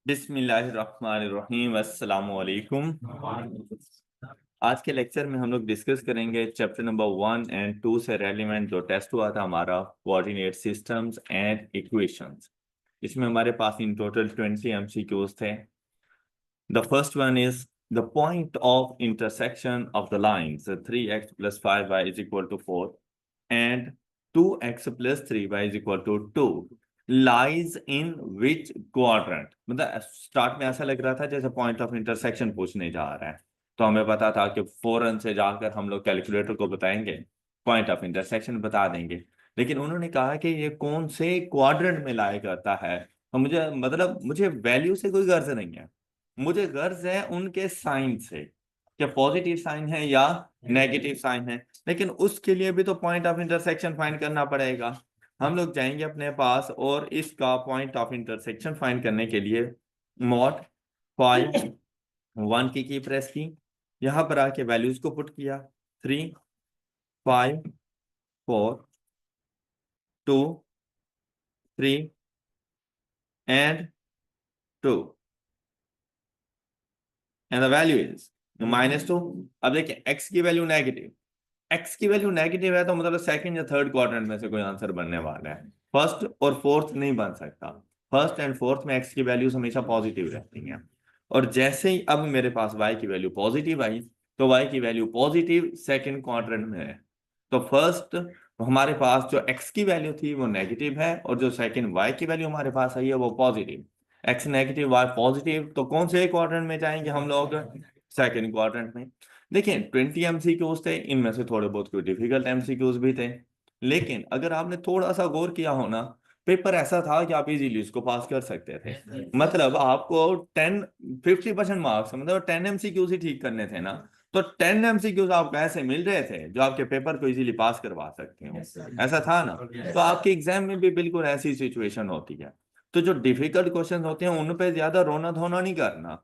बिस्मिल्लाहिर्रहमानिर्रहीम अस्सलामु अलैकुम। आज के लेक्चर में हम लोग डिस्कस करेंगे चैप्टर नंबर 1 और 2 से रेलिवेंट जो टेस्ट हुआ था हमारा, कोऑर्डिनेट सिस्टम्स एंड इक्वेशंस। इसमें हमारे पास इन टोटल 20 MCQs थे। The first one is the point of intersection of the lines 3x + 5y = 4 and 2x + 3y = 2 lies in which quadrant. मतलब स्टार्ट में ऐसा लग रहा था जैसे पॉइंट ऑफ इंटरसेक्शन पूछने जा रहा है, तो हमें पता था कि फौरन से जाकर हम लोग कैलकुलेटर को बताएंगे, पॉइंट ऑफ इंटरसेक्शन बता देंगे। लेकिन उन्होंने कहा कि ये कौन से क्वाड्रेंट में लाया करता है, तो मुझे वैल्यू से कोई गर्ज नहीं है, मुझे गर्ज है उनके साइन से, क्या पॉजिटिव साइन है या नेगेटिव साइन है। लेकिन उसके लिए भी तो पॉइंट ऑफ इंटरसेक्शन फाइंड करना पड़ेगा। हम लोग जाएंगे अपने पास और इसका पॉइंट ऑफ इंटरसेक्शन फाइंड करने के लिए मॉड 5 1 की प्रेस की, यहां पर आके वैल्यूज को पुट किया 3 5 4 2 3 and 2 and the value is -2। अब देखिए x की वैल्यू नेगेटिव, x की वैल्यू नेगेटिव है तो मतलब सेकंड या थर्ड क्वाड्रेंट में से कोई आंसर बनने वाला है, फर्स्ट और फोर्थ नहीं बन सकता। फर्स्ट एंड फोर्थ में x की वैल्यूज हमेशा पॉजिटिव रहती हैं। और जैसे ही अब मेरे पास y की वैल्यू पॉजिटिव आई, तो y की वैल्यू पॉजिटिव सेकंड क्वाड्रेंट में है। तो फर्स्ट हमारे पास जो x की वैल्यू थी वो नेगेटिव है, और जो सेकंड y की वैल्यू हमारे पास आई है वो positive. x negative y positive, तो कौन से क्वाड्रेंट में जाएंगे हम लोग? सेकंड क्वाड्रेंट में। देखिए 20 MCQs थे, इनमें से थोड़े बहुत कोई डिफिकल्ट MCQs भी थे, लेकिन अगर आपने थोड़ा सा गौर किया हो ना, पेपर ऐसा था कि आप इजीली इसको पास कर सकते थे। मतलब आपको 50% मार्क्स, मतलब 10 MCQs ही ठीक करने थे ना, तो 10 MCQs आपको ऐसे मिल रहे थे जो आपके पेपर को इजीली पास करवा सकते हो, ऐसा था ना। तो आपके एग्जाम में भी बिल्कुल ऐसी सिचुएशन होती है। तो जो डिफिकल्ट क्वेश्चन होते हैं उन पे ज्यादा रोना धोना नहीं करना,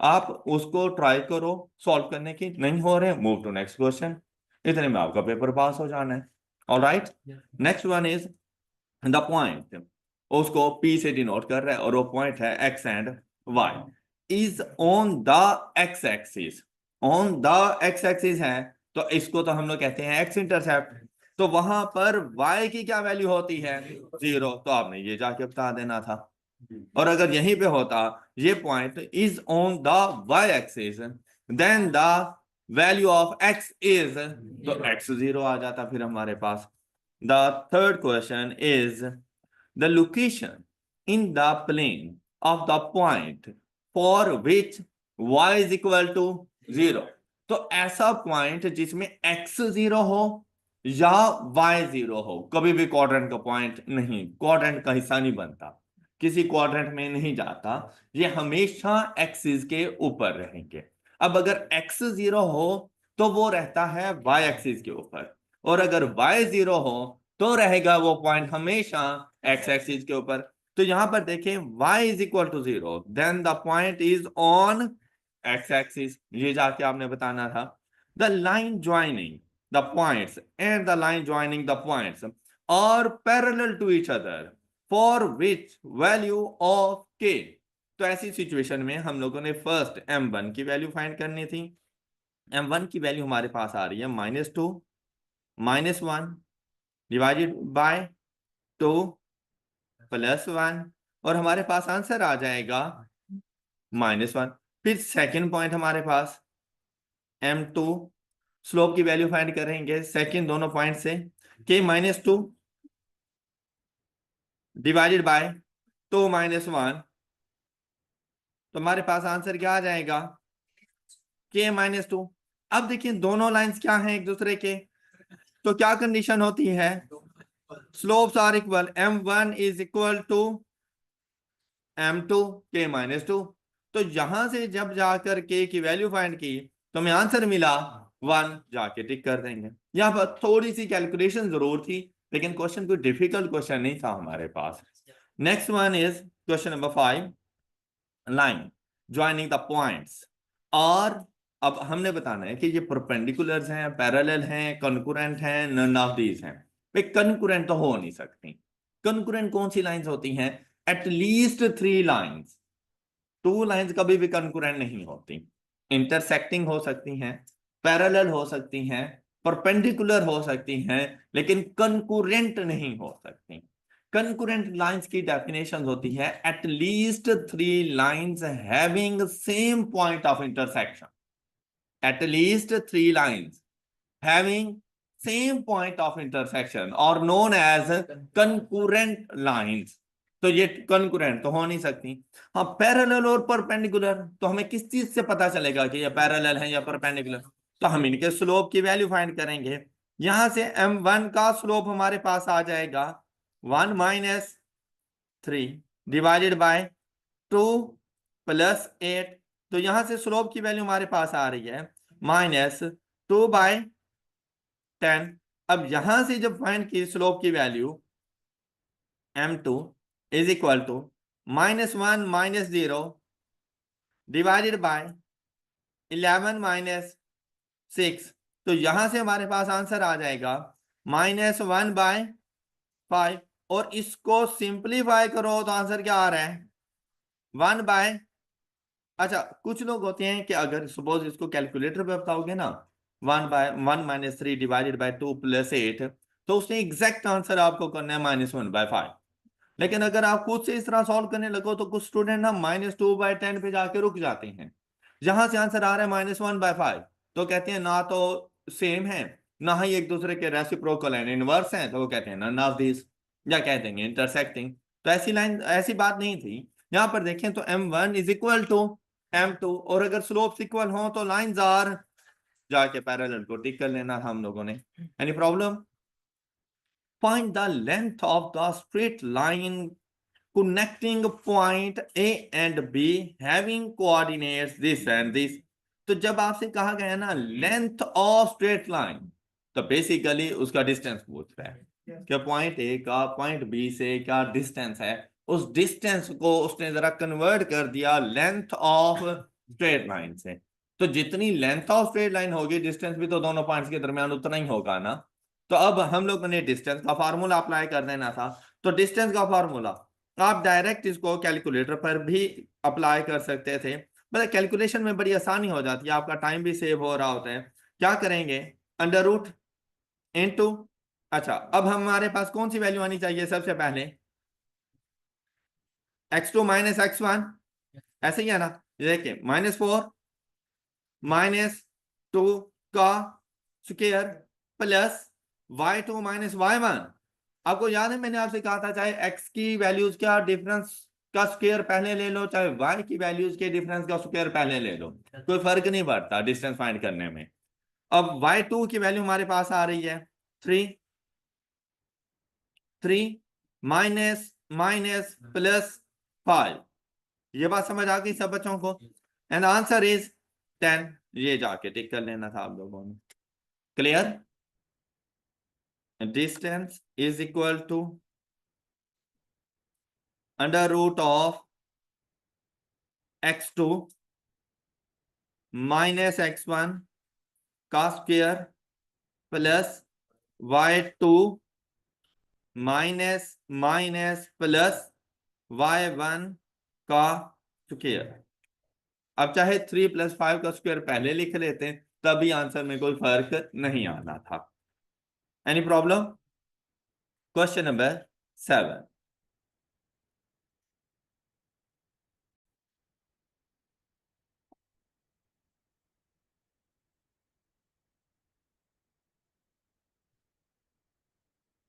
आप उसको ट्राई करो सॉल्व करने की, नहीं हो रहे मूव टू नेक्स्ट क्वेश्चन, इतने में आपका पेपर पास हो जाना है। Alright, next one is the point, उसको P से डिनोट कर रहा है और वो पॉइंट है x and y is on the x axis. On the x axis है तो इसको तो हम लोग कहते हैं x इंटरसेप्ट। तो वहां पर y की क्या वैल्यू होती है? 0। तो आपने ये जाके बता देना था। और अगर यहीं पे होता ये point is on the y axis, then the value of x is, तो x 0 आ जाता फिर हमारे पास। The third question is the location in the plane of the point for which y is equal to 0। तो ऐसा point जिसमें x 0 हो या y 0 हो, कभी भी क्वाड्रेंट का पॉइंट नहीं, क्वाड्रेंट का हिस्सा नहीं बनता, किसी क्वाड्रेंट में नहीं जाता, ये हमेशा एक्सिस के ऊपर रहेंगे। अब अगर x 0 हो तो वो रहता है y एक्सिस के ऊपर, और अगर y 0 हो तो रहेगा वो पॉइंट हमेशा x एक्सिस के ऊपर। तो यहां पर देखें y = 0, then the point is on x axis, ये जाके आपने बताना था। The line joining the points and the line joining the points are parallel to each other for which value of k। तो ऐसी सिचुएशन में हम लोगों ने फर्स्ट m1 की वैल्यू फाइंड करनी थी। m1 की वैल्यू हमारे पास आ रही है -2 -1 डिवाइडेड बाय 2 +1, और हमारे पास आंसर आ जाएगा -1। फिर सेकंड पॉइंट हमारे पास m2, स्लोप की वैल्यू फाइंड करेंगे सेकंड दोनों पॉइंट से, k -2 डिवाइडेड बाय 2 -1, तो हमारे पास आंसर क्या आ जाएगा? k -2। अब देखिए दोनों लाइंस क्या हैं एक दूसरे के, तो क्या कंडीशन होती है? Slopes are equal, m1 = m2 k -2। तो यहां से जब जाकर k की वैल्यू फाइंड की तो हमें आंसर मिला 1, जाके टिक कर देंगे। यहां पर थोड़ी सी कैलकुलेशन जरूर थी, लेकिन क्वेश्चन कोई डिफिकल्ट क्वेश्चन नहीं था हमारे पास। Next one is question number 5, line joining the points. और अब हमने बताना है कि ये परपेंडिकुलर्स हैं, पैरेलल हैं, कंकरेंट हैं, नन ऑफ दीज हैं। भाई कंकरेंट तो हो नहीं सकती। कंकरेंट कौन सी लाइंस होती हैं? एटलीस्ट 3 लाइंस, टू लाइंस कभी भी कंकरेंट नहीं होती, इंटरसेक्टिंग हो सकती हैं, पैरेलल हो सकती हैं, परपेंडिकुलर हो सकती हैं, लेकिन कंकरेंट नहीं हो सकती। कंकरेंट लाइंस की डेफिनेशन होती है at least 3 lines having same point of intersection, at least 3 lines having same point of intersection or known as concurrent lines। तो ये concurrent तो हो नहीं सकती। हाँ पैरेलल और परपेंडिकुलर, तो हमें किस चीज से पता चलेगा कि ये पैरेलल है या परपेंडिकुलर? तो हम इनके स्लोप की वैल्यू फाइंड करेंगे। यहां से m1 का स्लोप हमारे पास आ जाएगा 1 माइनस 3 डिवाइडेड बाय 2 प्लस 8। तो यहां से स्लोप की वैल्यू हमारे पास आ रही है -2/10। अब यहां से जब फाइंड की स्लोप की value m2 is equal to -1 minus 0 divided by 11 minus 6। तो यहां से हमारे पास आंसर आ जाएगा -1/5। और इसको सिंप्लीफाई करो तो आंसर क्या आ रहा है 1/। अच्छा कुछ लोग होते हैं कि अगर सपोज इसको कैलकुलेटर पे बताओगे ना 1/1 माइनस 3 डिवाइडेड बाय 2 प्लस 8, तो उसने एग्जैक्ट आंसर आपको करना है -1/5। लेकिन अगर आप खुद से इस तरह सॉल्व करने लगो तो कुछ स्टूडेंट ना -2/10 पे जाके रुक जाते हैं। जहां से आंसर आ रहा है -1/5, तो कहते हैं ना तो सेम है ना ही एक दूसरे के रेसिप्रोकल एंड इनवर्स हैं, तो वो कहते हैं नन ऑफ दिस, या कह देंगे इंटरसेक्टिंग। तो ऐसी लाइन ऐसी बात नहीं थी। यहां पर देखें तो m1 is equal to m2, और अगर स्लोप्स इक्वल हो तो लाइंस आर, जाके पैरेलल को टिक कर लेना हम लोगों ने। Any problem? Find the length of the straight line connecting point A and B having coordinates this and this। तो जब आपसे कहा गया ना लेंथ ऑफ स्ट्रेट लाइन, तो बेसिकली उसका डिस्टेंस पूछ रहा है कि पॉइंट ए का पॉइंट बी से क्या डिस्टेंस है। उस डिस्टेंस को उसने जरा कन्वर्ट कर दिया लेंथ ऑफ स्ट्रेट लाइन से। तो जितनी लेंथ ऑफ स्ट्रेट लाइन होगी डिस्टेंस भी तो दोनों पॉइंट्स के दरमियान उतना ही होगा ना। तो अब हम लोगों ने डिस्टेंस का फार्मूला अप्लाई कर देना था। तो डिस्टेंस का फार्मूला आप डायरेक्ट इसको कैलकुलेटर पर भी अप्लाई कर सकते थे, मतलब कैलकुलेशन में बड़ी आसानी हो जाती है, आपका टाइम भी सेव हो रहा होता है। क्या करेंगे अंडर रूट इनटू, अच्छा अब हमारे पास कौन सी वैल्यू आनी चाहिए सबसे पहले x2 माइनस x1, ऐसे ही है ना। देखिए -4 -2 का square plus y2 minus y1। आपको याद है मैंने आपसे कहा था चाहे x की वैल्यूज का डिफरेंस का स्क्वायर पहले ले लो, चाहे y की वैल्यूज के डिफरेंस का स्क्वायर पहले ले लो, कोई फर्क नहीं पड़ता डिस्टेंस फाइंड करने में। अब y2 की वैल्यू हमारे पास आ रही है 3 माइनस माइनस प्लस 5। ये बात समझ आ गई सब बच्चों को? And answer is 10। ये जाके टिक कर लेना था आप लोगों ने। Clear? Distance is equal to under root of x2 minus x1 का square plus y2 minus minus plus y1 का स्क्वायर। अब चाहे 3 + 5 का स्क्वायर पहले लिख लेते हैं तभी आंसर में कोई फर्क नहीं आना था। Any problem? Question number 7।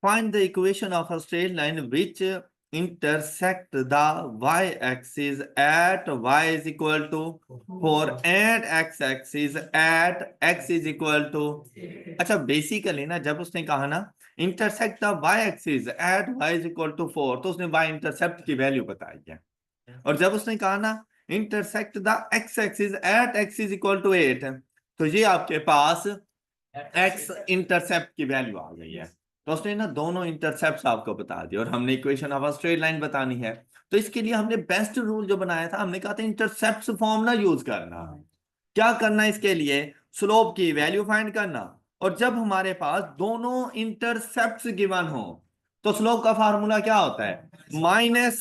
Find the equation of a straight line which intersect the y-axis at y is equal to 4 and x-axis at x is equal to। अच्छा बेसिकली ना जब उसने कहा ना intersect the y-axis at y is equal to 4, तो उसने y intercept की value बताई है। और जब उसने कहा ना intersect the x-axis at x is equal to 8, तो ये आपके पास x इंटरसेप्ट की वैल्यू आ गई है। तो उसने ना दोनों इंटरसेप्ट आपको बता दिया और हमने equation of a straight line बतानी है। तो इसके लिए हमने बेस्ट रूल जो बनाया था, हमने कहा था इंटरसेप्ट फॉर्म ना यूज करना। क्या करना इसके लिए? स्लोप की वैल्यू फाइंड करना। और जब हमारे पास दोनों इंटरसेप्ट गिवन हो तो स्लोप का फार्मूला क्या होता है? Minus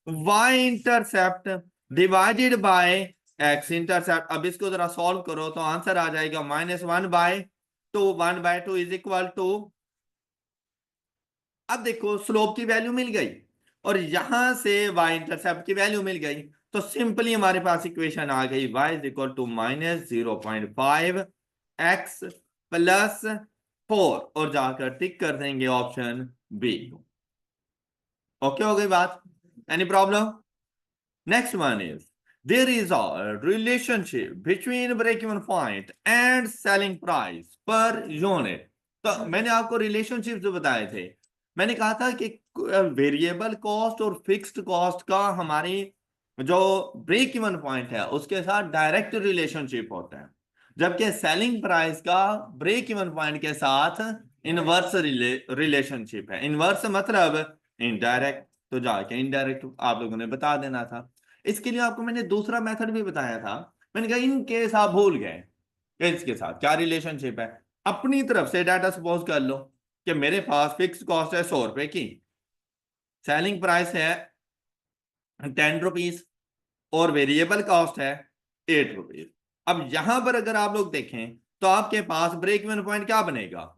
y intercept divided by x intercept. अब इसको जरा सॉल्व करो तो आंसर आ जाएगा -1/2। 1/2 इज इक्वल टू, अब देखो स्लोप की वैल्यू मिल गई और यहां से y इंटरसेप्ट की वैल्यू मिल गई, तो सिंपली हमारे पास इक्वेशन आ गई y is equal to -0.5 x plus 4 और जाकर टिक कर देंगे ऑप्शन बी। ओके हो गई बात? Any problem? Next one is there is a relationship between break-even point and selling price per unit। तो मैंने आपको रिलेशनशिप जो बताए थे, मैंने कहा था कि वेरिएबल कॉस्ट और फिक्स्ड कॉस्ट का हमारी जो ब्रेक इवन पॉइंट है उसके साथ डायरेक्ट रिलेशनशिप होता है, जबकि सेलिंग प्राइस का ब्रेक इवन पॉइंट के साथ इनवर्स रिलेशनशिप है। इनवर्स मतलब इनडायरेक्ट, तो जाके इनडायरेक्ट आप लोगों ने बता देना था। इसके लिए आपको मैंने दूसरा मेथड भी बताया था, मैंने कहा इन केस आप भूल गए इसके साथ क्या रिलेशनशिप है, अपनी तरफ से डाटा सपोज कर लो कि मेरे पास फिक्स कॉस्ट है 100 रुपए की, सेलिंग प्राइस है 10 रुपीज और वेरिएबल कॉस्ट है 8 रुपीज। अब यहां पर अगर आप लोग देखें तो आपके पास ब्रेक इवन पॉइंट क्या बनेगा?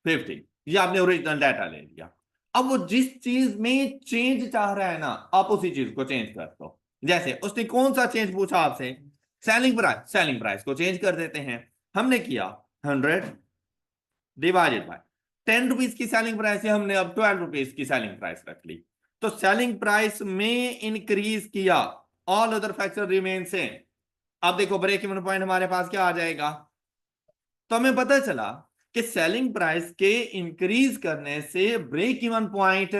50। ये आपने ओरिजिनल डाटा ले लिया। अब वो जिस चीज में चेंज चाह रहा है ना, आप उसी चीज को चेंज कर दो। जैसे उसने कौन सा चेंज पूछा आपसे? सेलिंग प्राइस को चेंज कर देते हैं। हमने किया 100 डिवाइडेड बाय 10 रुपीज की सेलिंग प्राइस है, हमने अब 12 रुपीज की सेलिंग प्राइस रख ली, तो सेलिंग प्राइस में इंक्रीज किया, all other factor remain same. अब देखो ब्रेक इवन पॉइंट हमारे पास क्या आ जाएगा? तो हमें पता चला कि सेलिंग प्राइस के इंक्रीज करने से ब्रेक इवन पॉइंट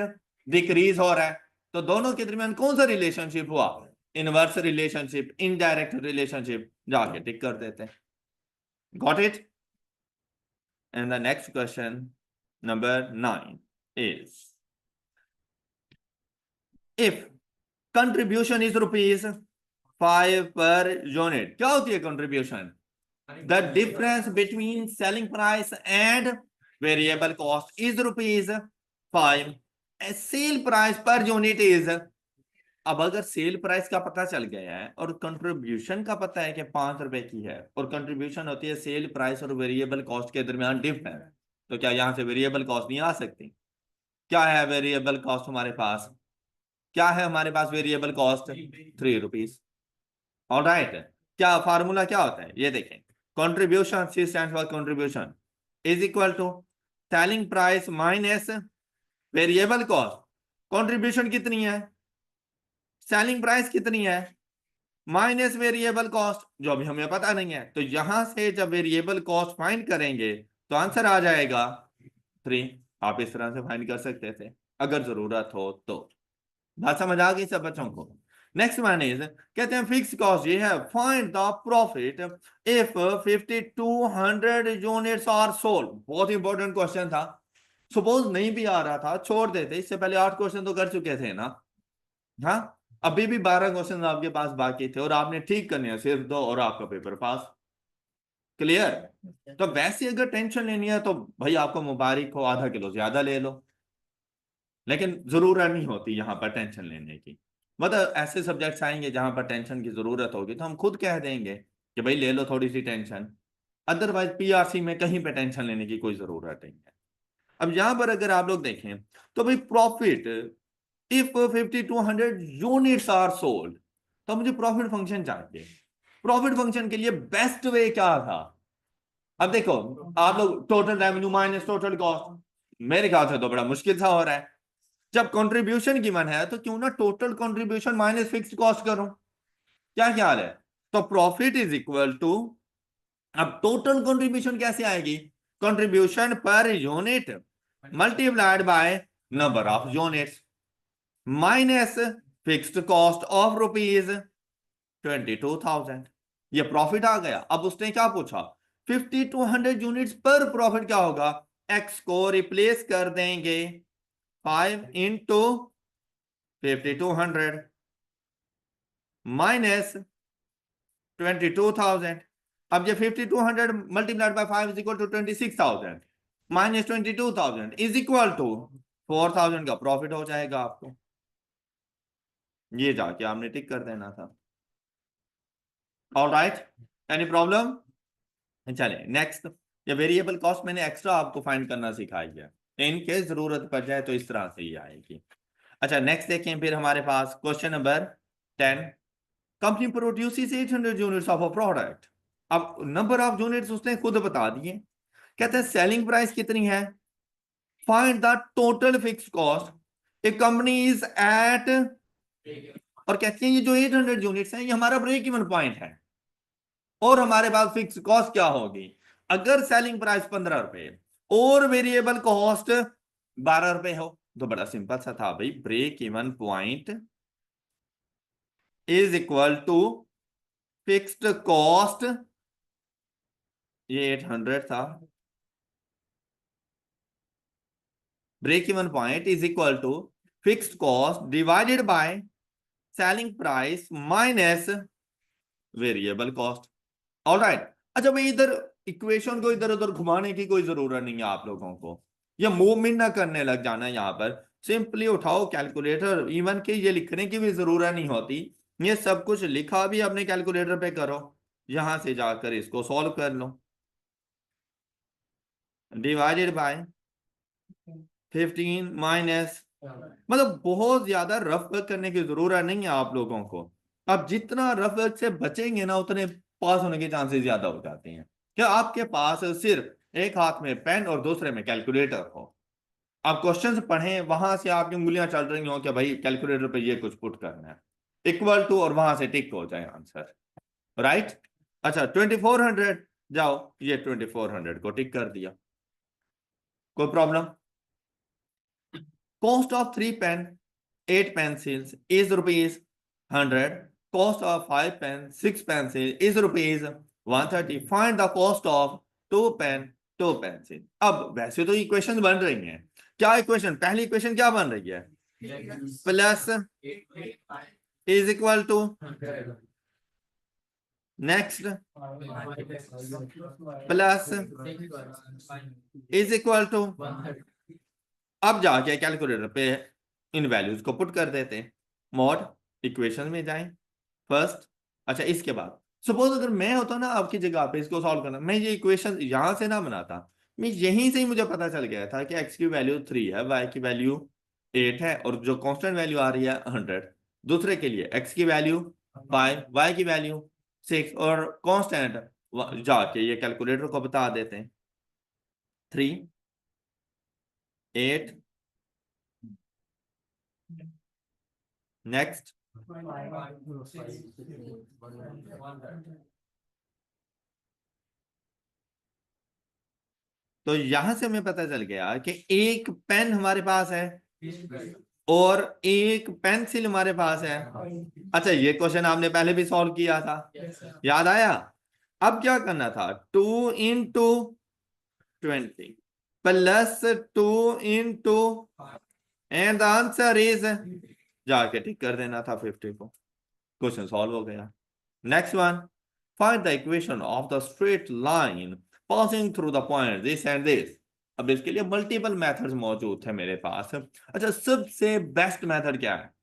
डिक्रीज हो रहा है, तो दोनों के दरमियान कौन सा रिलेशनशिप हुआ? इनवर्स रिलेशनशिप, इनडायरेक्ट रिलेशनशिप, जाके टिक कर देते हैं। Got it? And the next question number 9 is if contribution is ₹5 per unit. क्या होती है contribution? The difference between selling price and variable cost is ₹5। Sale price per unit is, अब अगर sale price का पता चल गया है और कंट्रीब्यूशन का पता है कि 5 रुपए की है, और कंट्रीब्यूशन होती है सेल प्राइस और वेरिएबल कॉस्ट के दरमियान डिफरेंस, तो क्या यहां से वेरिएबल कॉस्ट नहीं आ सकती? क्या है वेरिएबल कॉस्ट हमारे पास? क्या है हमारे पास वेरिएबल कॉस्ट? 3 रुपीज। ऑलराइट, क्या फार्मूला क्या होता है ये देखें। Contribution, C stands for contribution, is equal to selling price minus variable cost. Contribution कितनी है? सेलिंग प्राइस कितनी है? माइनस वेरिएबल कॉस्ट, जो अभी हमें पता नहीं है। तो यहां से जब वेरिएबल कॉस्ट फाइंड करेंगे तो आंसर आ जाएगा 3। आप इस तरह से फाइंड कर सकते थे अगर जरूरत हो तो। बात समझ आ गई सब बच्चों को? नेक्स्ट वन इज, कहते हैं फिक्स कॉस्ट ये है, find the profit if 5200 units are sold. बहुत इंपॉर्टेंट क्वेश्चन था, सपोज नहीं भी आ रहा था छोड़ देते, इससे पहले 8 क्वेश्चन तो कर चुके थे ना। हाँ, अभी भी 12 क्वेश्चन आपके पास बाकी थे और आपने ठीक करने हैं सिर्फ 2 और आपका पेपर पास। क्लियर? तो वैसे अगर टेंशन लेनी है तो भाई आपको मुबारक हो, आधा किलो ज्यादा ले लो, लेकिन जरूरत नहीं होती यहां पर टेंशन लेने की। मतलब ऐसे सब्जेक्ट्स आएंगे जहां पर टेंशन की जरूरत होगी तो हम खुद कह देंगे कि भाई ले लो थोड़ी सी टेंशन, अदरवाइज पीआरसी में कहीं पे टेंशन लेने की कोई जरूरत नहीं है। अब यहां पर अगर आप लोग देखें तो भाई profit if 5200 units are sold, तो मुझे प्रॉफिट फंक्शन चाहिए। प्रॉफिट फंक्शन के लिए बेस्ट वे क्या था? अब देखो आप लोग total revenue minus total cost, मेरे ख्याल से तो बड़ा मुश्किल सा हो रहा है। जब कंट्रीब्यूशन गिवन है तो क्यों ना total contribution minus fixed cost करो। क्या ख्याल है? तो प्रॉफिट इज इक्वल टू, अब टोटल कंट्रीब्यूशन कैसे आएगी? Contribution per unit multiplied by number of units minus fixed cost of ₹22,000। ये प्रॉफिट आ गया। अब उसने क्या पूछा? 5200 यूनिट्स पर प्रॉफिट क्या होगा? एक्स को रिप्लेस कर देंगे 5 इंटू 5200 माइनस 22,000। अब ये 5200 multiplied by 5 is equal to 26,000 minus 22,000 is equal to 4,000 का प्रॉफिट हो जाएगा आपको। ये जाके आपने टिक कर देना था। Alright, any problem? चले नेक्स्ट। ये वेरिएबल कॉस्ट मैंने एक्स्ट्रा आपको फाइंड करना सिखाई है, इन केस जरूरत पड़ जाए तो इस तरह से ही आएगी। अच्छा नेक्स्ट देखें फिर हमारे पास question number 10। Company produces 800 units of a product. अब नंबर ऑफ यूनिट्स उसने खुद बता दिए। कहते हैं सेलिंग प्राइस कितनी है, find the total fixed cost a company is at, और कहती है ये जो 800 यूनिट्स हैं ये हमारा ब्रेक इवन पॉइंट है, और हमारे पास फिक्स कॉस्ट क्या होगी। अगर सेलिंग प्राइस 15 रुपए और वेरिएबल कॉस्ट 12 रुपए हो तो बड़ा सिंपल सा था भाई, break even point is equal to fixed cost, ये 800 था, break even point is equal to fixed cost divided by selling price minus variable cost. Alright. अच्छा भाई इधर इक्वेशन को इधर उधर घुमाने की कोई जरूरत नहीं है आप लोगों को, या मूवमेंट ना करने लग जाना। यहाँ पर सिंपली उठाओ कैलकुलेटर, इवन के ये लिखने की भी जरूरत नहीं होती, ये सब कुछ लिखा भी अपने कैलकुलेटर पे करो, यहां से जाकर इसको सॉल्व कर लो। डिवाइडेड बाय 15 माइनस, मतलब बहुत ज्यादा रफ वर्क करने की जरूरत नहीं है आप लोगों को। आप जितना रफ वर्क से बचेंगे ना उतने पास होने के चांसेस ज्यादा हो जाते हैं। क्या आपके पास सिर्फ एक हाथ में पेन और दूसरे में कैलकुलेटर हो, आप क्वेश्चंस पढ़ें, वहां से आपकी उंगलियां चल रही हो कि भाई कैलकुलेटर पे ये कुछ पुट करना है, इक्वल टू, और वहां से टिक हो जाए आंसर, राइट। अच्छा 2400, जाओ ये 2400 को टिक कर दिया, कोई problem? Cost of 3 pen, 8 pencils is rupees 100. Cost of 5 pen, 6 pencils is rupees 130. Find the cost of 2 pen, 2 pencil. अब वैसे तो इक्वेशन बन रही हैं, क्या इक्वेशन, पहली इक्वेशन क्या बन रही है, plus is equal to, next plus is equal to, अब जाके कैलकुलेटर पे इन वैल्यूज को पुट कर देते हैं, मॉड इक्वेशन में जाएं फर्स्ट। अच्छा इसके बाद सपोज अगर मैं होता ना आपकी जगह पे इसको सॉल्व करना, मैं ये इक्वेशन यहां से ना बनाता, मैं यहीं से ही मुझे पता चल गया था कि एक्स की वैल्यू 3 है, वाई की वैल्यू 8 है, और जो कांस्टेंट वैल्यू आ रही है 100। दूसरे के लिए एक्स की वैल्यू 5, वाई की वैल्यू 6, और कांस्टेंट जाके ये कैलकुलेटर को बता देते हैं 3, 8, नेक्स्ट तो यहां से हमें पता चल गया कि एक पेन हमारे पास है और एक पेंसिल हमारे पास है। अच्छा ये क्वेश्चन आपने पहले भी सॉल्व किया था, याद आया? अब क्या करना था, 2 into 20 plus 2 into, and answer is, जाके ठीक कर देना था 50 को, क्वेश्चन सॉल्व हो गया। Next one, find the equation of the straight line passing through the point this and this. अब इसके लिए मल्टीपल मेथड्स मौजूद थे मेरे पास। अच्छा सबसे बेस्ट मेथड क्या है,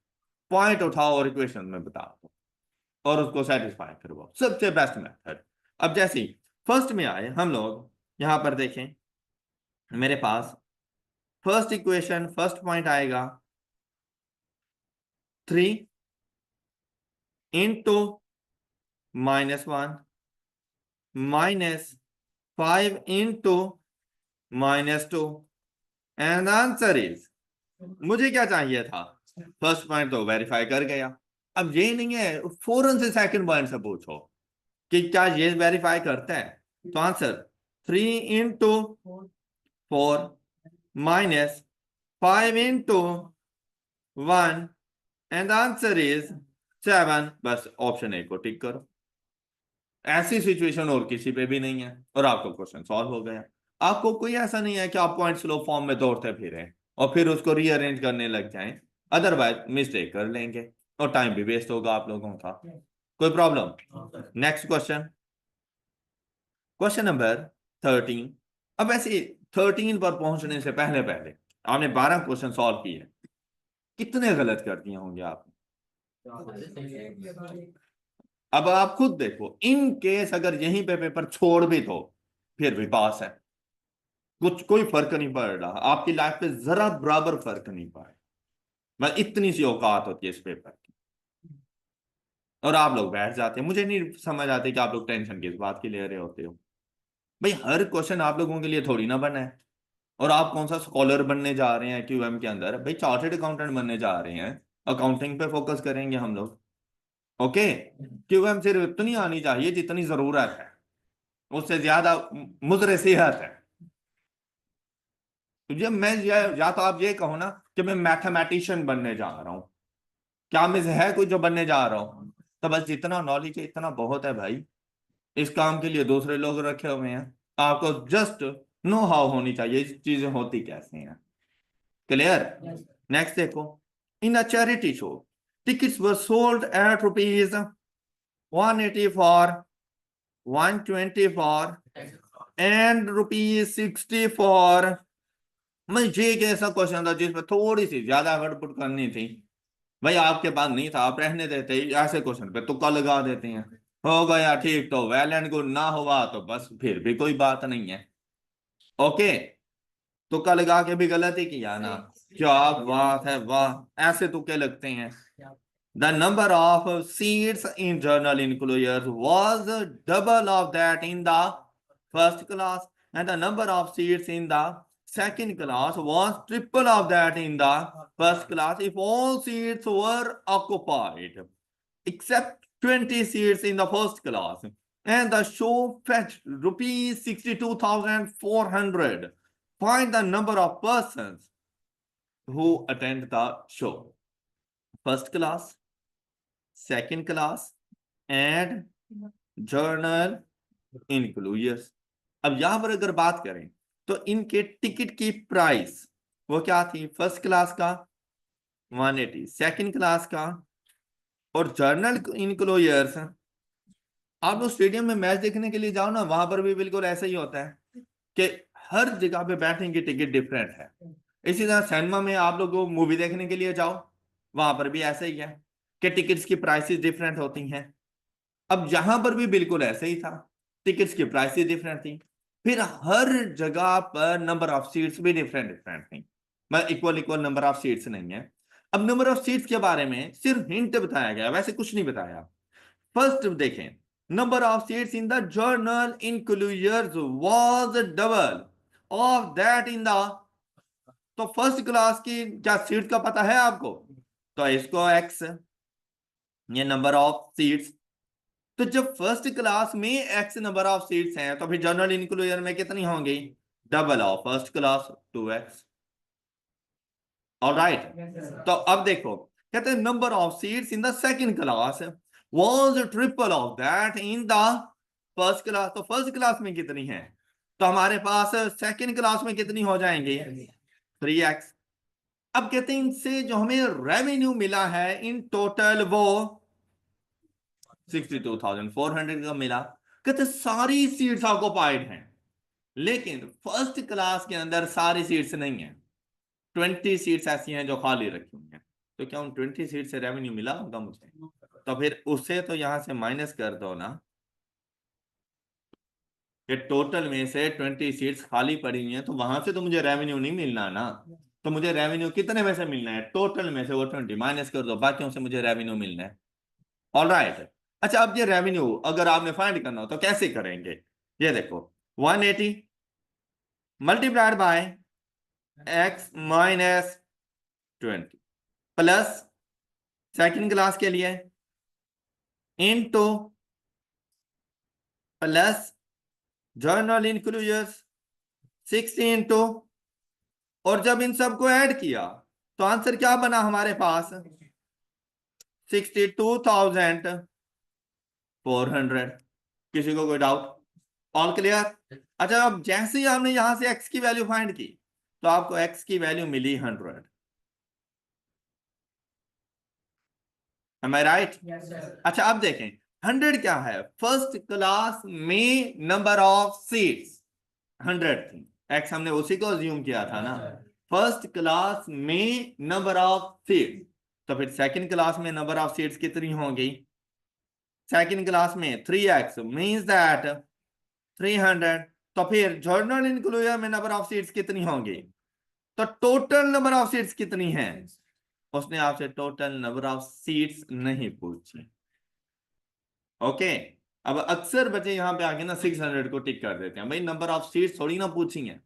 पॉइंट उठाओ और इक्वेशन में बता दो और उसको सेटिस्फाई करवाओ, सबसे बेस्ट मेथड। अब जैसे ही फर्स्ट में आए हम लोग, यहां पर देखें मेरे पास फर्स्ट इक्वेशन, फर्स्ट पॉइंट आएगा 3 into -1 -5 into -2, and answer is, मुझे क्या चाहिए था, फर्स्ट पॉइंट तो वेरीफाई कर गया। अब ये नहीं है फौरन से सेकंड पॉइंट से पूछो कि क्या ये वेरीफाई करता है, तो answer 3 into 4 -5 into 1, and answer is 7। बस ऑप्शन ए को टिक करो, ऐसी सिचुएशन और किसी पे भी नहीं है और आपको क्वेश्चन सॉल्व हो गया। आपको कोई ऐसा नहीं है कि आप पॉइंट स्लो फॉर्म में दौड़ते फिरें और फिर उसको रीअरेंज करने लग जाएं, अदरवाइज मिस्टेक कर लेंगे और टाइम भी वेस्ट होगा आप लोगों का। कोई problem? Next question, question number 13। अब ऐसे 13 पर पहुंचने से पहले पहले आपने 12 क्वेश्चन सॉल्व किए, कितने गलत कर दिए होंगे आपने? अब आप खुद देखो, इन केस अगर यहीं पे पेपर छोड़ भी दो फिर भी पास है, कुछ कोई फर्क नहीं पड़ रहा, आपकी लाइफ पे जरा बराबर फर्क नहीं पड़ा। बस इतनी सी औकात होती है इस पेपर की, और आप लोग बैठ जाते हैं। मुझे नहीं समझ आती कि आप लोग टेंशन किस बात की ले रहे होते हो। भाई हर क्वेश्चन आप लोगों के लिए थोड़ी ना बना है। और आप कौन सा स्कॉलर बनने जा रहे हैं क्यूएम के अंदर? भाई चार्टर्ड अकाउंटेंट बनने जा रहे हैं, अकाउंटिंग पे फोकस करेंगे हम लोग। ओके, क्यूएम सिर्फ इतनी आनी चाहिए जितनी जरूरत है, उससे ज्यादा मुजरे सेहत है। तो जब मैं या तो आप ये कहो ना कि मैं मैथमेटिशियन बनने जा रहा हूं, क्या मैं है कोई जो बनने जा रहा हूं? तो बस जितना नॉलेज है इतना बहुत है भाई। इस काम के लिए दूसरे लोग रखे हुए हैं, आपको जस्ट नो हाउ होनी चाहिए इस चीजें होती कैसे हैं। क्लियर? नेक्स्ट देखो, in a charity show tickets were sold at rupees 180 for 120 for and rupees 60 for. मैं ये एक ऐसा क्वेश्चन था जिसमें थोड़ी सी ज्यादा गड़बड़ करनी थी। भाई आपके पास नहीं था, आप रहने देते, ऐसे क्वेश्चन पे तुक्का लगा देते हैं। हो गया ठीक तो वेल एंड गुड, ना हुआ तो बस फिर भी कोई बात नहीं है। ओके, तुक्का लगा के भी गलत ही किया ना। क्या बात है, वाह, ऐसे तुक्के लगते हैं। The number of seats in general enclosures was double of that in the first class, and the number of seats in the second class was triple of that in the first class if all seats were occupied except 20 seats in the first class, and the show fetched rupees 62,400. Find the number of persons who attend the show. First class, second class and general enclosures. अब यहां पर अगर बात करें तो इनके ticket की price वो क्या थी? फर्स्ट क्लास का 180, सेकंड क्लास का, और जर्नल इंक्लूजर्स। आप लोग स्टेडियम में मैच देखने के लिए जाओ ना, वहां पर भी बिल्कुल ऐसा ही होता है कि हर जगह पे बैठने की टिकट डिफरेंट है। इसी तरह सिनेमा में आप लोग मूवी देखने के लिए जाओ, वहां पर भी ऐसा ही है कि टिकट्स की प्राइसेस डिफरेंट होती हैं। अब यहां पर भी बिल्कुल ऐसे ही था, टिकट्स की प्राइसेस डिफरेंट थी। फिर हर जगह पर नंबर ऑफ सीट्स भी डिफरेंट डिफरेंट थी, मतलब equal equal number of seats नहीं है। अब नंबर ऑफ सीट्स के बारे में सिर्फ हिंट बताया गया, वैसे कुछ नहीं बताया। फर्स्ट देखें, number of seats in the general enclosures was double of that in the. तो फर्स्ट क्लास की क्या सीट का पता है आपको? तो इसको एक्स, ये नंबर ऑफ सीट्स। तो जब फर्स्ट क्लास में एक्स नंबर ऑफ सीट्स हैं तो फिर जनरल इंक्लूजन में कितनी होंगी? Double of first class, 2x। Alright, तो अब देखो, कहते हैं number of seats in the second class was triple of that in the first class. तो फर्स्ट क्लास में कितनी है? तो हमारे पास सेकंड क्लास में कितनी हो जाएंगी? 3x। अब कहते हैं इनसे जो हमें रेवेन्यू मिला है इन टोटल वो 62,400 का मिला। कहते सारी सीट्स ऑक्युपाइड हैं, लेकिन फर्स्ट क्लास के अंदर सारी सीट्स नहीं है, 20 सीट्स ऐसी हैं जो खाली रखी हुई हैं। तो क्या उन 20 सीट से रेवेन्यू मिला होगा मुझे? तो फिर उससे तो यहां से माइनस कर दो ना, कि टोटल में से 20 सीट्स खाली पड़ी हुई हैं, तो वहां से तो मुझे रेवेन्यू नहीं मिलना ना। तो मुझे रेवेन्यू कितने में से मिलना है? टोटल में से वो 20 माइनस कर दो, बाकियों से मुझे रेवेन्यू मिलना है। All right. अच्छा, अब ये रेवेन्यू अगर आपने फाइंड करना हो तो कैसे करेंगे? ये देखो, 180 multiplied by x minus 20 plus second class के लिए इनटू प्लस जर्नल इंक्लूजर्स 60 इंटू, और जब इन सबको ऐड किया तो आंसर क्या बना हमारे पास? 62,400। किसी को कोई डाउट? All clear? अच्छा, अब जैसे ही हमने यहां से x की वैल्यू फाइंड की तो आपको x की value milli 100। Am I right? Yes, sir. अच्छा, अब देखें 100 क्या है? फर्स्ट क्लास में नंबर ऑफ सीट्स 100 थी, x हमने उसी को अज्यूम किया था ना। फर्स्ट क्लास में नंबर ऑफ सीट्स तो फिर सेकंड क्लास में नंबर ऑफ सीट्स कितनी होंगी? सेकंड क्लास में 3x मींस दैट 300। तो फिर जर्नल इंक्लूजर में नंबर ऑफ सीट्स कितनी होंगी? तो टोटल नंबर ऑफ सीट्स कितनी है? उसने आपसे टोटल नंबर ऑफ सीट्स नहीं पूछी। ओके, अब अक्सर बच्चे यहां पे आके ना 600 को टिक कर देते हैं, भाई नंबर ऑफ सीट्स थोड़ी ना पूछी है,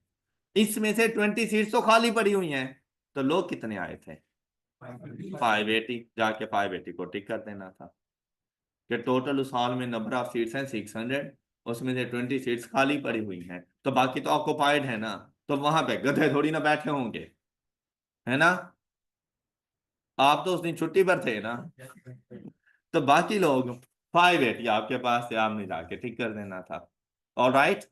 इसमें से 20 सीट्स तो खाली पड़ी हुई हैं। तो लोग कितने आए थे? 580, जाके 580 को टिक कर देना था कि टोटल उस हॉल में नंबर ऑफ सीट्स हैं 600, उसमें से 20 सीट्स खाली पड़ी हुई हैं, तो बाकी तो ऑक्युपाइड है ना, तो वहां पे गधे थोड़ी ना बैठे होंगे, है ना? आप तो उस दिन छुट्टी पर थे ना, तो बाकी लोग 580 आपके पास थे, आपने जाके टिक कर देना था। Alright,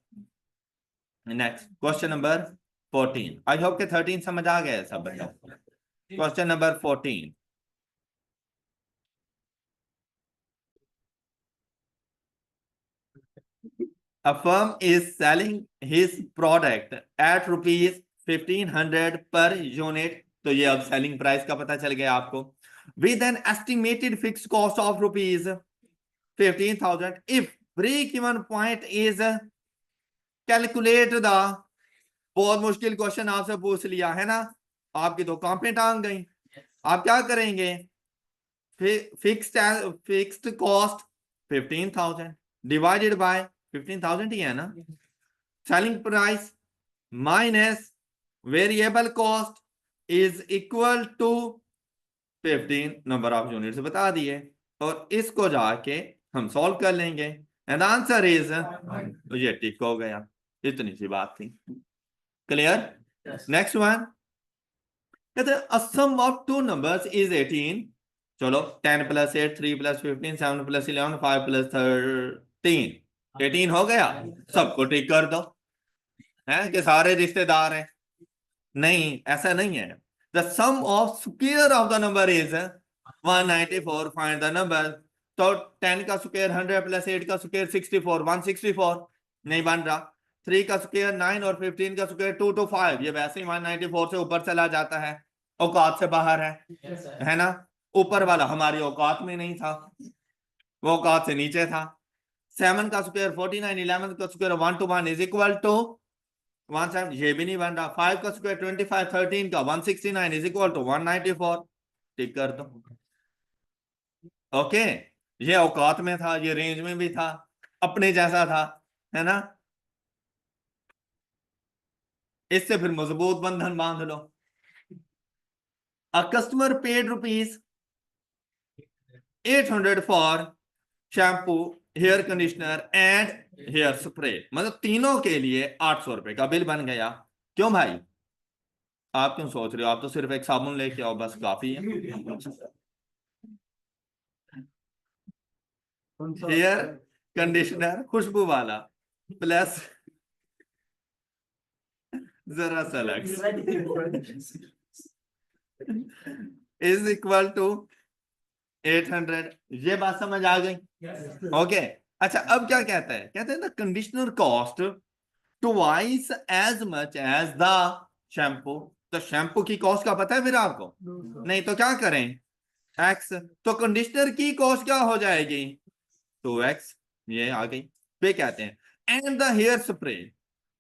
next question number 14। I hope के 13 समझ आ गया सब बच्चों। Question number 14। A firm is selling his product at rupees 1500 per unit, तो ये अब सेलिंग प्राइस का पता चल गया आपको, with an estimated fixed cost of rupees 15,000 if break even point is calculate the, बहुत मुश्किल क्वेश्चन आपसे पूछ लिया है ना, आपकी तो कांपे टांग गई। आप क्या करेंगे? फिक्स्ड कॉस्ट 15,000 डिवाइडेड बाय 15,000 ही है ना, selling price minus variable cost is equal to 15 number of units बता दिए, और इसको जाके हम सॉल्व कर लेंगे एंड आंसर इज, तो ये टिक हो गया, इतनी सी बात थी। क्लियर? नेक्स्ट वन कहते हैं अ सम ऑफ टू नंबर्स इज 18। चलो 10 + 8 3 + 15 7 + 11 5 + 13 18 हो गया, सबको टिक कर दो, है कि सारे रिश्तेदार हैं? नहीं, ऐसा नहीं है। The sum of square of the number is 194, find the number. तो 10 का स्क्वायर 100 + 8 का स्क्वायर 64, 164 नहीं बन रहा। 3 का स्क्वायर 9 और 15 का स्क्वायर 225, ये वैसे ही 194 से ऊपर चला जाता है, औकात से बाहर है ना? ऊपर वाला हमारी औकात में नहीं था, वो औकात से नीचे था। 7 का स्क्वायर 49, 11 का square 1 to 1 is equal to 1, ये भी नहीं बन रहा। 5 का स्क्वायर 25, 13 का 169 इज इक्वल टू 194, टिक कर दो। ओके, ये औकात में था, ये रेंज में भी था, अपने जैसा था, है ना? इससे फिर मजबूत बंधन बांध लो। A customer paid rupees 800 for shampoo, hair conditioner and hair spray, मतलब तीनों के लिए 800 रुपए का बिल बन गया। क्यों भाई, आप क्यों सोच रहे हो? आप तो सिर्फ एक साबुन लेके आओ, बस काफी है। हेयर कंडीशनर खुशबू वाला प्लस जरा सलक्स इज इक्वल टू 800। ये बात समझ आ गई? ओके, अच्छा अब क्या कहता है? कहते हैं the conditioner cost twice as much as the shampoo. तो शैम्पू की कॉस्ट का पता है फिर आपको? नहीं, तो क्या करें? एक्स, तो कंडीशनर की कॉस्ट क्या हो जाएगी? 2x, ये आ गई। फिर कहते हैं and the hair spray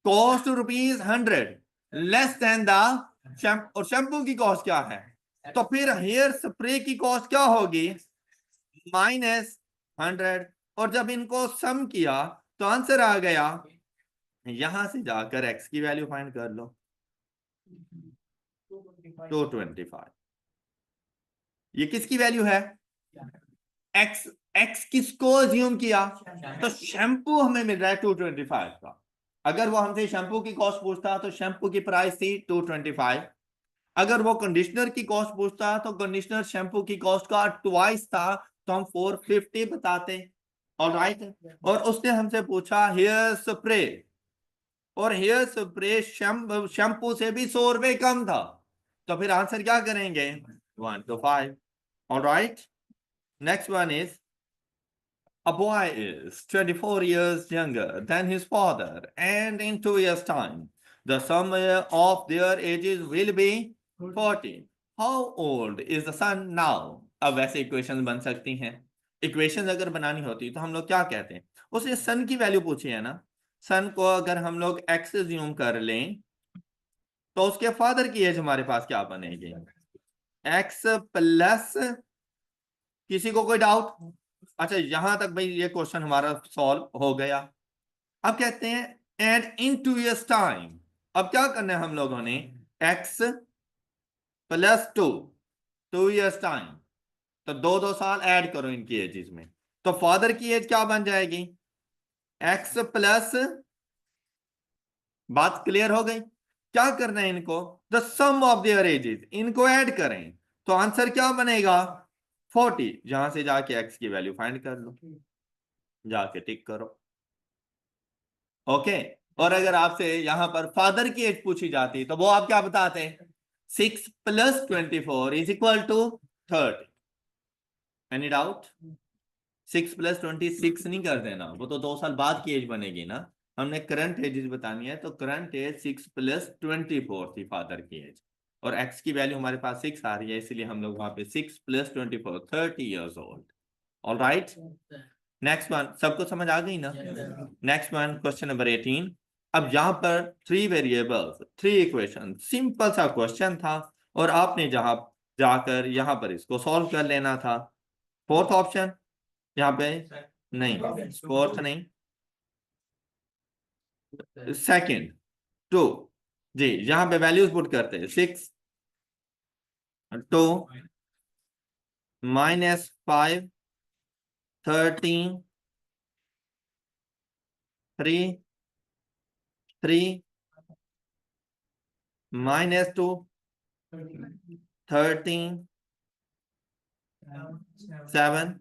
cost ₹100 less than the shampoo, और शैम्पू की कॉस्ट क्या है? तो फिर हेयर स्प्रे की कॉस्ट क्या होगी? -100, और जब इनको सम किया तो आंसर आ गया, यहां से जाकर x की वैल्यू फाइंड कर लो, 225। ये किसकी वैल्यू है? x, x किसको अज्यूम किया? तो शैम्पू हमें मिल रहा है 225 का। अगर वो हमसे शैम्पू की कॉस्ट पूछता तो शैम्पू की प्राइस थी 225। अगर वो कंडीशनर की कॉस्ट पूछता तो कंडीशनर शैम्पू की कॉस्ट का ट्वाइस था, तो हम 450 बताते। ऑलराइट, और उसने हमसे पूछा हेयर स्प्रे, और हेयर स्प्रे शैम्पू से भी 100 रुपए कम था, तो फिर आंसर क्या करेंगे? 1 to 5। Alright, next one is a boy is 24 years younger than his father, and in 2 years' time, the sum of their ages will be 40. How old is the son now. अब वैसे equation बन सकती हैं। Equation अगर बनानी होती तो हम लोग क्या कहते हैं, उसने सन की वैल्यू पूछी है ना, सन को अगर हम लोग एक्स ज्यूम कर लें तो उसके फादर की एज हमारे पास क्या बनेगी, एक्स प्लस, किसी को कोई डाउट? अच्छा यहां तक भाई ये क्वेश्चन हमारा सॉल्व हो गया। अब कहते हैं एंड इन 2 years टाइम। अब क्या करना है हम लोगों ने, एक्स प्लस 2 years टाइम, तो 2 2 साल ऐड करो इनकी एजेस में, तो फादर की एज क्या बन जाएगी, एक्स प्लस, बात क्लियर हो गई। क्या करना है इनको, the sum of their ages, इनको ऐड करें तो आंसर क्या बनेगा 40। यहां से जाके एक्स की वैल्यू फाइंड कर लो, जाके टिक करो। ओके। और अगर आपसे यहां पर फादर की एज पूछी जाती तो वो आप क्या बताते, 6 + 24 = 30। Any doubt? 6 + 26 नहीं कर देना, वो तो 2 साल बाद की एज बनेगी ना। हमने करंट एजेस बतानी है, तो करंट एज 6 + 24 थी फादर की एज, और एक्स की वैल्यू हमारे पास 6 आ रही है, इसलिए हम लोग वहां पे 6 + 24 30 years old। All right, next one, सबको समझ आ गई ना? Next one, question number 18। अब यहाँ पर 3 वेरिएबल्स 3 इक्वेशन, सिंपल सा क्वेश्चन था, और आपने जहां जाकर यहाँ पर इसको सॉल्व कर लेना था। फोर्थ ऑप्शन यहाँ पे नहीं, फोर्थ नहीं, सेकंड 2। जी यहाँ पे वैल्यूज पुट करते हैं, 6 2 -5 13 3 3 -2 13 7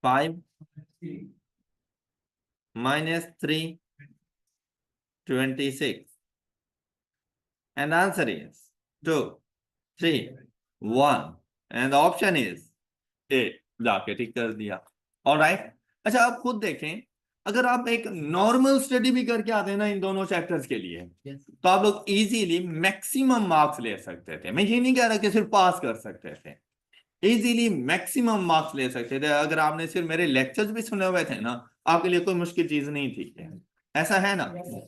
5 -3 26, and answer is 2 3 1, and the option is A। जाके ठीक कर दिया। ऑलराइट। अच्छा आप खुद देखें, अगर आप एक नॉर्मल स्टडी भी करके आते हैं ना इन दोनों चैप्टर्स के लिए, तो आप लोग इजीली मैक्सिमम मार्क्स ले सकते थे। मैं ये नहीं कह रहा कि सिर्फ पास कर सकते थे, इजीली मैक्सिमम मार्क्स ले सकते थे। अगर आपने सिर्फ मेरे लेक्चर्स भी सुने हुए थे ना, आपके लिए कोई मुश्किल चीज नहीं थी। ऐसा है ना,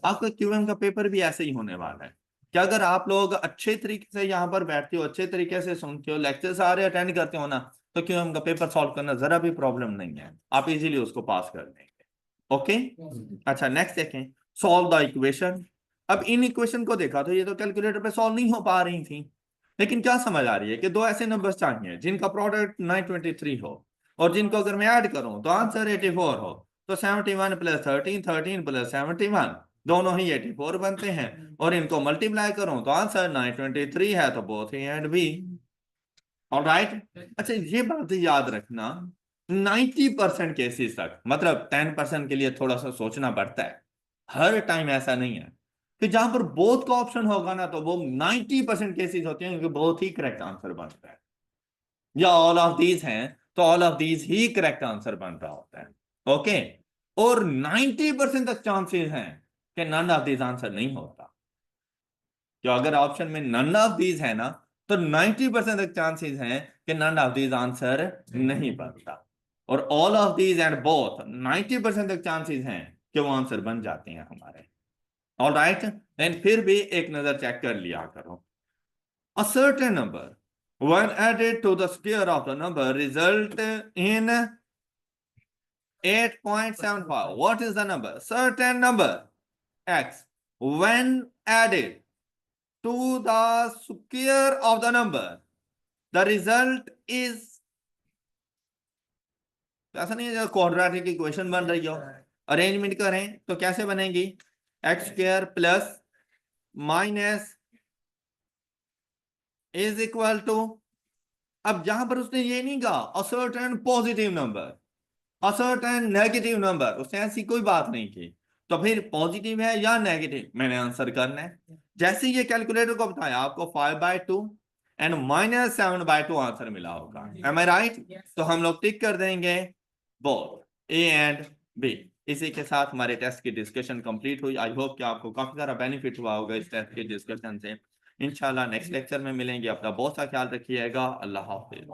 आपका क्यूएम का पेपर भी ऐसे ही होने वाला है कि अगर आप लोग अच्छे तरीके से यहाँ पर बैठते हो, अच्छे तरीके से सुनते हो, लेक्चर सारे अटेंड करते हो ना, तो क्यूएम का पेपर सॉल्व करना जरा भी प्रॉब्लम नहीं है, आप इजीली उसको पास कर देंगे। ओके। अच्छा नेक्स्ट देखें, सॉल्व द इक्वेशन। अब इन इक्वेशन को देखा तो ये तो कैलकुलेटर पे सॉल्व नहीं हो पा रही थी, लेकिन क्या समझ आ रही है कि दो ऐसे नंबर्स चाहिए जिनका प्रोडक्ट 923 हो, और जिनको अगर मैं ऐड करूं तो आंसर 84 हो, तो 71 + 13 13 + 71 दोनों ही 84 बनते हैं, और इनको मल्टीप्लाई करूं तो आंसर 923 है, तो both A and B. Alright. अच्छा ये बात याद रखना, 90% केसेस तक, मतलब 10% के लिए थोड़ा सा सोचना पड़ता है, हर टाइम ऐसा नहीं है कि जहां पर बोथ का ऑप्शन होगा ना, तो वो 90% केसेस होते हैं कि बहुत ही करेक्ट आंसर बनता है, या ऑल ऑफ दीज हैं तो all of these he correct answer बन रहा होता है। ओके। और 90% तक चांसेस हैं कि नन ऑफ दीज आंसर नहीं होता, तो अगर ऑप्शन में नन ऑफ दीज है ना, तो 90% तक चांसेस हैं कि नन ऑफ दीज आंसर नहीं बनता, और all of these and both 90% तक चांसेस हैं कि वो आंसर बन जाते हैं हमारे। ऑल राइट, एंड फिर भी एक नजर चेक कर लिया करो। A certain number when added to the square of the number result in 8.75. What is the number? Certain number x when added to the square of the number, the result is, ऐसा नहीं है quadratic equation बन रही हो, arrangement करें तो कैसे बनेगी, x² plus minus is equal to, अब जहां पर उसने ये नहीं कहा a certain positive number, a certain negative number, उसने ऐसी कोई बात नहीं की, तो फिर पॉजिटिव है या नेगेटिव मैंने आंसर करना है। जैसे ये कैलकुलेटर को बताया आपको 5/2 एंड -7/2 आंसर मिला होगा, एम आई राइट? तो हम लोग टिक कर देंगे बोथ ए एंड बी। इसी के साथ हमारे टेस्ट की डिस्कशन कंप्लीट हुई। आई होप कि आपको काफी सारा बेनिफिट हुआ होगा इस टेस्ट के डिस्कशन से। इंशाल्लाह नेक्स्ट लेक्चर में मिलेंगे। अपना बहुत सा ख्याल रखिएगा। अल्लाह हाफिज।